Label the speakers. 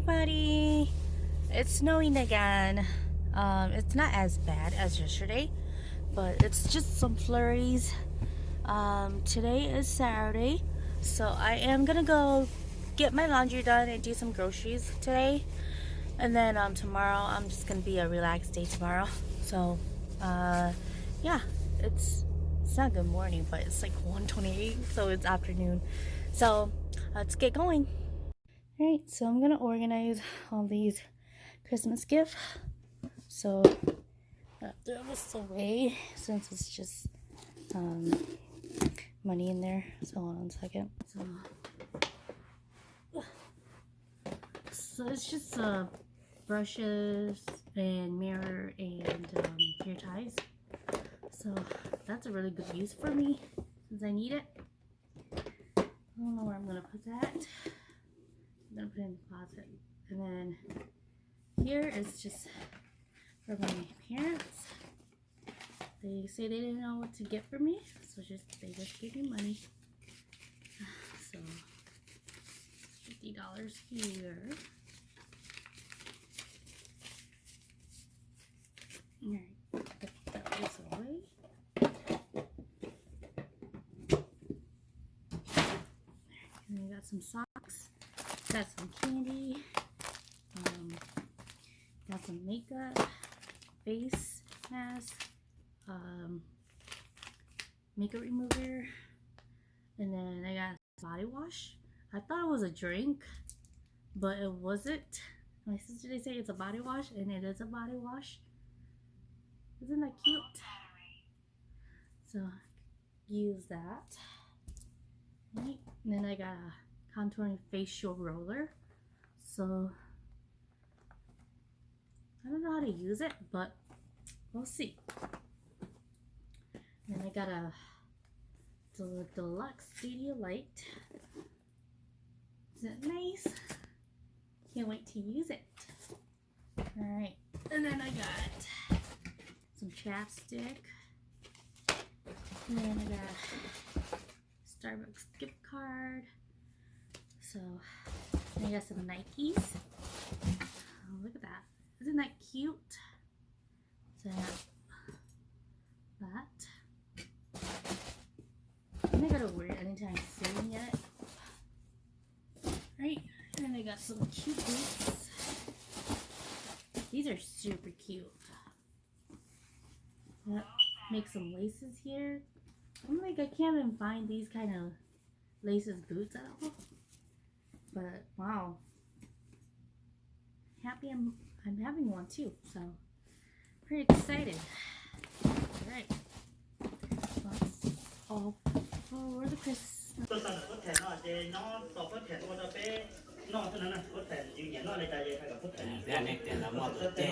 Speaker 1: everybody! It's snowing again. It's not as bad as yesterday, but it's just some flurries. Today is Saturday, so I am gonna go get my laundry done and do some groceries today. And then tomorrow I'm just gonna be a relaxed day tomorrow. So yeah, it's not good morning, but it's like 1:28, so it's afternoon. So let's get going. Alright, so I'm gonna organize all these Christmas gifts. So throw this away since it's just money in there. So hold on a second. So it's just brushes and mirror and hair ties. So that's a really good use for me since I need it. I don't know where I'm gonna put that. I'm gonna put it in the closet. And then here is just for my parents. They say they didn't know what to get for me, so they just gave me money. So $50 here. Alright, put this away. And then we got some socks, got some candy, got some makeup, face mask, makeup remover, and then I got body wash. I thought it was a drink, but it wasn't. My sister, they say it's a body wash, and it is a body wash. Isn't that cute? So use that. Right. And then I got a contouring facial roller. So I don't know how to use it, but we'll see. Then I got a deluxe studio light. Isn't it nice? Can't wait to use it. Alright, and then I got some chapstick. And then I got a Starbucks gift card. So, and I got some Nikes. Oh, look at that. Isn't that cute? So, that. I'm not gonna wear it anytime soon yet. Right, and then I got some cute boots. These are super cute. Yep. Make some laces here. I'm like, I can't even find these kind of laces boots at all. But wow, happy I'm having one too. So pretty excited. All right, that's all for the Christmas.
Speaker 2: ด้านในแต่ละหม้อตัวแจ้